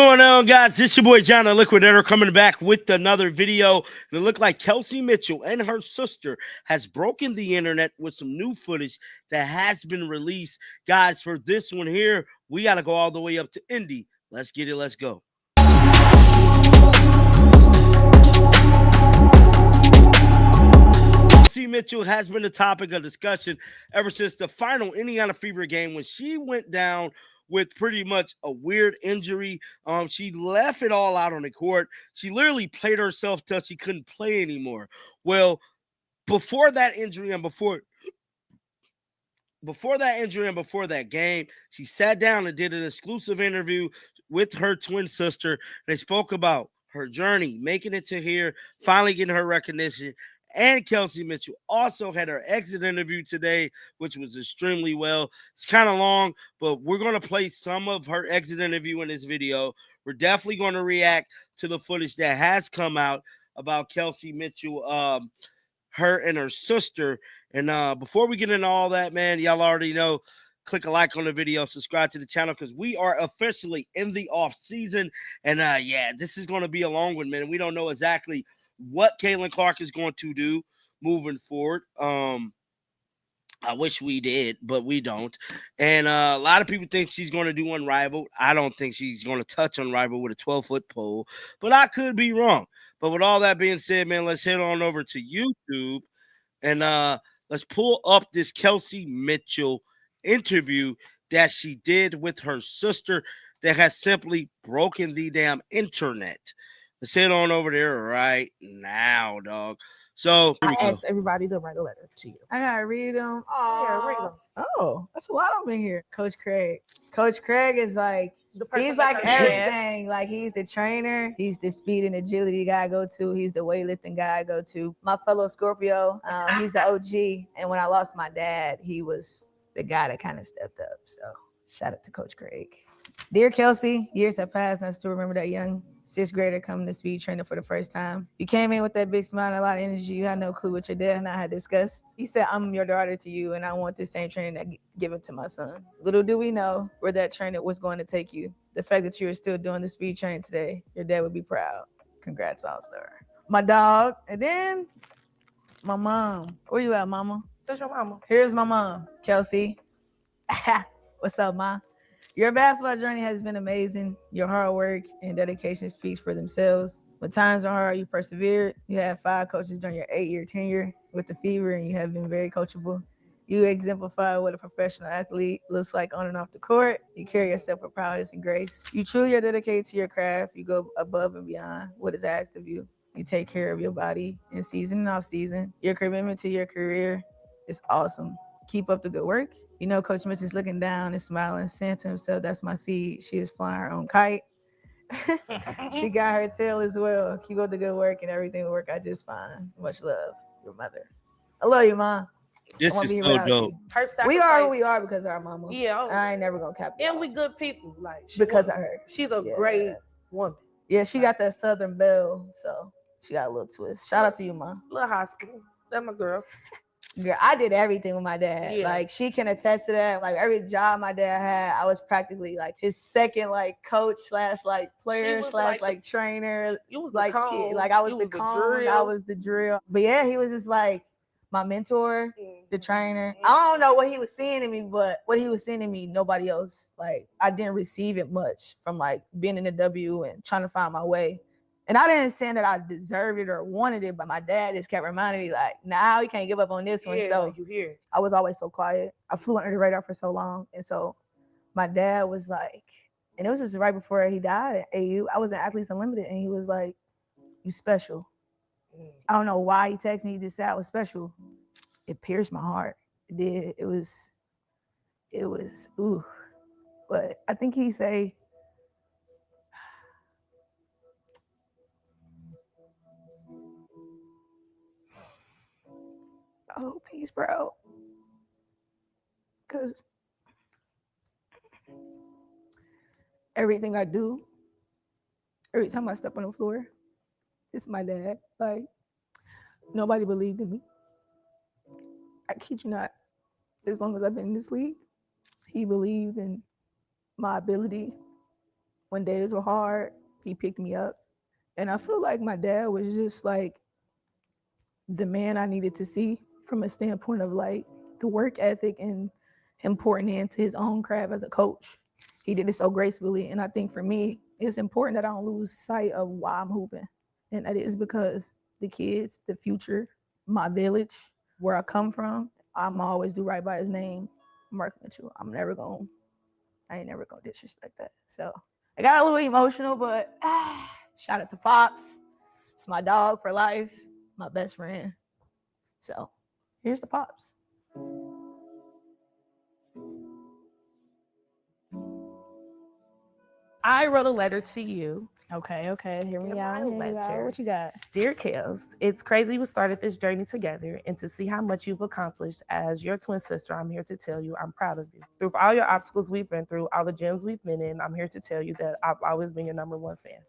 going on, guys? It's your boy John the Liquidator coming back with another video. And it looked like Kelsey Mitchell and her sister has broken the internet with some new footage that has been released. Guys, for this one here, we got to go all the way up to Indy. Let's get it. Let's go. Kelsey Mitchell has been the topic of discussion ever since the final Indiana Fever game when she went down with pretty much a weird injury. She left it all out on the court. She literally played herself till she couldn't play anymore. Well, before that injury and before that game, she sat down and did an exclusive interview with her twin sister. They spoke about her journey, making it to here, finally getting her recognition. And Kelsey Mitchell also had her exit interview today, which was extremely well. It's kind of long, but we're going to play some of her exit interview in this video. We're definitely going to react to the footage that has come out about Kelsey Mitchell, her and her sister. And before we get into all that, man, y'all already know, click a like on the video, subscribe to the channel, because we are officially in the off season. And yeah, this is going to be a long one, man. We don't know exactly what Caitlin Clark is going to do moving forward. I wish we did, but we don't. And a lot of people think she's going to do Unrivaled. I don't think she's going to touch Unrivaled with a 12-foot pole, but I could be wrong. But with all that being said, man, let's head on over to YouTube and let's pull up this Kelsey Mitchell interview that she did with her sister that has simply broken the damn internet. Let's head on over there right now, dog. So I asked everybody to write a letter to you. I gotta read them. Yeah, read them. Oh, that's a lot of them in here. Coach Craig. Coach Craig is like, he's like everything. Like, he's the trainer. He's the speed and agility guy I go to. He's the weightlifting guy I go to. My fellow Scorpio, he's the OG. And when I lost my dad, he was the guy that kind of stepped up. So shout out to Coach Craig. Dear Kelsey, years have passed and I still remember that young sixth grader coming to speed training for the first time. You came in with that big smile and a lot of energy. You had no clue what your dad and I had discussed. He said, I'm your daughter to you, and I want the same training that given to my son. Little do we know where that trainer was going to take you. The fact that you are still doing the speed training today, your dad would be proud. Congrats, All-Star. My dog, and then my mom. Where you at, mama? That's your mama. Here's my mom, Kelsey. What's up, ma? Your basketball journey has been amazing. Your hard work and dedication speaks for themselves. When times are hard, you persevered. You had 5 coaches during your 8-year tenure with the Fever, and you have been very coachable. You exemplify what a professional athlete looks like on and off the court. You carry yourself with prowess and grace. You truly are dedicated to your craft. You go above and beyond what is asked of you. You take care of your body in season and off season. Your commitment to your career is awesome. Keep up the good work. You know, Coach Mitch is looking down and smiling, saying to himself, that's my seed. She is flying her own kite. She got her tail as well. Keep up the good work and everything will work out just fine. Much love, your mother. I love you, Mom. this is so dope. We are who we are because of our mama. Yeah. I ain't never gonna cap it. And we good people. Like because of her. She's a great woman. Yeah, she got that Southern belle, so she got a little twist. Shout out to you, Mom. Little high school. That's my girl. Girl, I did everything with my dad. Yeah. Like, she can attest to that. Like, every job my dad had, I was practically like his second like coach slash like player slash like trainer. You was like kid. Like, I was the cone, I was the drill. But yeah, he was just like my mentor, the trainer. I don't know what he was seeing in me, but what he was seeing in me, nobody else. Like, I didn't receive it much from like being in the W and trying to find my way. And I didn't say that I deserved it or wanted it, but my dad just kept reminding me, like, nah, you can't give up on this one. So like you hear. I was always so quiet. I flew under the radar for so long. And so my dad was like, and it was just right before he died at AU, I was in Athletes Unlimited, and he was like, you special. I don't know why he texted me, he just said I was special. It pierced my heart. It did. It was, ooh. But I think he say, oh, peace, bro. Because everything I do, every time I step on the floor, it's my dad. Like, nobody believed in me. I kid you not. As long as I've been in this league, he believed in my ability when days were hard, he picked me up. And I feel like my dad was just like the man I needed to see from a standpoint of like the work ethic and him pouring into his own craft as a coach. He did it so gracefully. And I think for me, it's important that I don't lose sight of why I'm hooping. And that is because the kids, the future, my village, where I come from, I'm always do right by his name, Mark Mitchell. I ain't never gonna disrespect that. So I got a little emotional, but shout out to Pops. It's my dog for life, my best friend. So here's the Pops. I wrote a letter to you. Okay. Hear me Dear out. my letter. What you got? Dear Kels, it's crazy we started this journey together, and to see how much you've accomplished as your twin sister, I'm here to tell you I'm proud of you. Through all your obstacles we've been through, all the gyms we've been in, I'm here to tell you that I've always been your number one fan.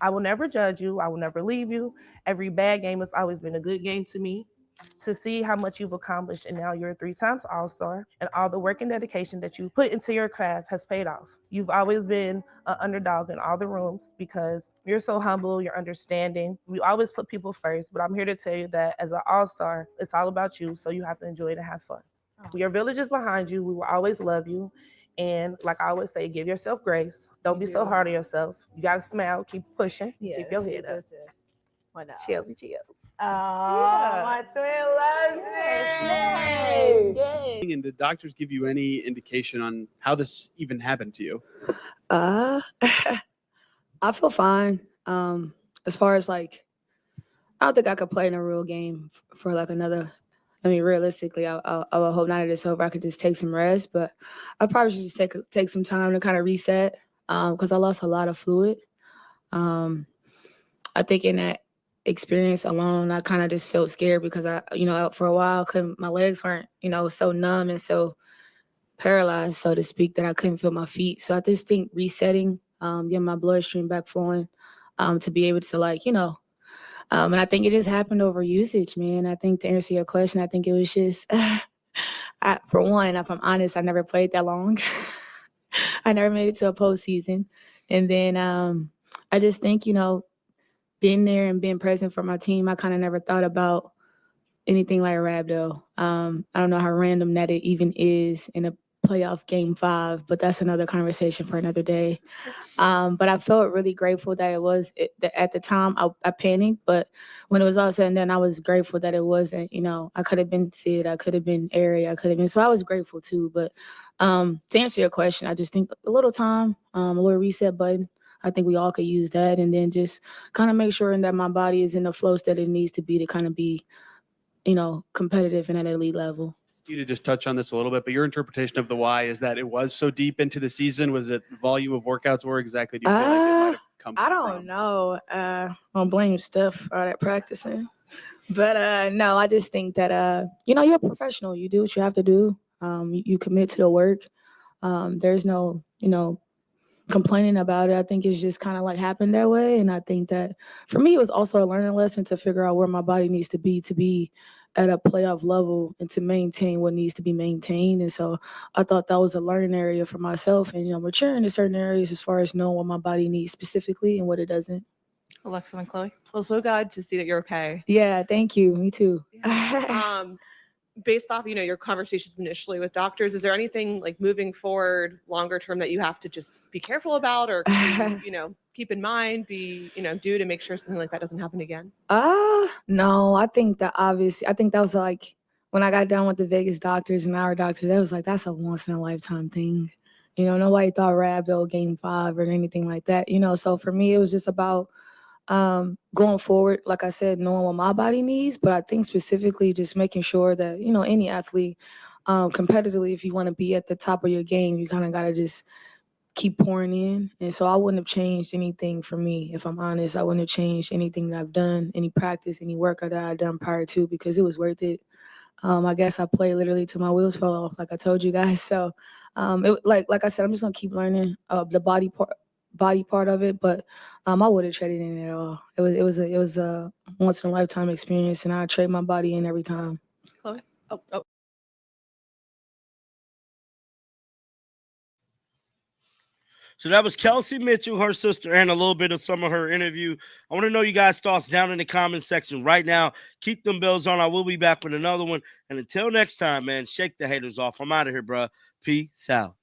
I will never judge you. I will never leave you. Every bad game has always been a good game to me. To see how much you've accomplished, and now you're a 3 times All-Star, and all the work and dedication that you put into your craft has paid off. You've always been an underdog in all the rooms because you're so humble, you're understanding. You always put people first, but I'm here to tell you that as an All-Star, it's all about you, so you have to enjoy it and have fun. Your village is behind you. We will always love you. And like I always say, give yourself grace. Don't be so hard on yourself. You got to smile, keep pushing, keep your head up. Why not? Chelsea, chills. Oh, Yeah. my twin loves me. Yay. And did doctors give you any indication on how this even happened to you? I feel fine. As far as like, I don't think I could play in a real game for like another. I mean, realistically, I would hope now that it's over, I could just take some rest. But I probably should just take some time to kind of reset because I lost a lot of fluid. I think in that experience alone, I kind of just felt scared because for a while, my legs weren't, so numb and so paralyzed, so to speak, that I couldn't feel my feet. So I just think resetting, getting my bloodstream back flowing, to be able to and I think it just happened over usage, man. I think to answer your question, I think it was just, for one, if I'm honest, I never played that long. I never made it to a postseason. And then I just think, being there and being present for my team, I kind of never thought about anything like Rabdo. I don't know how random that it even is in a playoff game 5, but that's another conversation for another day. But I felt really grateful that at the time I panicked, but when it was all said and done, I was grateful that it wasn't, I could have been Sid, I could have been Ari, so I was grateful too. But to answer your question, I just think a little time, a little reset button. I think we all could use that, and then just kind of make sure that my body is in the flow state it needs to be to kind of be, competitive and at an elite level. You to just touch on this a little bit, but your interpretation of the why is that it was so deep into the season. Was it volume of workouts? Where exactly do you feel like it might have come from? I don't know. I don't blame Steph for all that practicing. But no, I just think that, you're a professional. You do what you have to do. You commit to the work. There's no, complaining about it. I think it's just kind of like happened that way. And I think that for me, it was also a learning lesson to figure out where my body needs to be at a playoff level and to maintain what needs to be maintained. And so I thought that was a learning area for myself and, maturing in certain areas as far as knowing what my body needs specifically and what it doesn't. Alexa and Chloe. Well, so glad to see that you're okay. Yeah, thank you. Me too. Based off, your conversations initially with doctors, is there anything like moving forward longer term that you have to just be careful about or, keep in mind, do to make sure something like that doesn't happen again? No, I think that was like when I got done with the Vegas doctors and our doctors, that was like, that's a once in a lifetime thing. Nobody thought Rabdo game 5 or anything like that, so for me, it was just about going forward, like I said, knowing what my body needs, but I think specifically just making sure that, any athlete, competitively, if you want to be at the top of your game, you kind of got to just keep pouring in. And so I wouldn't have changed anything for me. If I'm honest, I wouldn't have changed anything that I've done, any practice, any workout that I've done prior to, because it was worth it. I guess I played literally till my wheels fell off, like I told you guys. So like I said, I'm just going to keep learning the body part of it, but I would have traded in at all. It was a once in a lifetime experience, and I trade my body in every time. Chloe? Oh. So that was Kelsey Mitchell, her sister, and a little bit of some of her interview. I want to know you guys' thoughts down in the comment section right now. Keep them bells on. I will be back with another one. And until next time, man, shake the haters off. I'm out of here, bro. Peace out.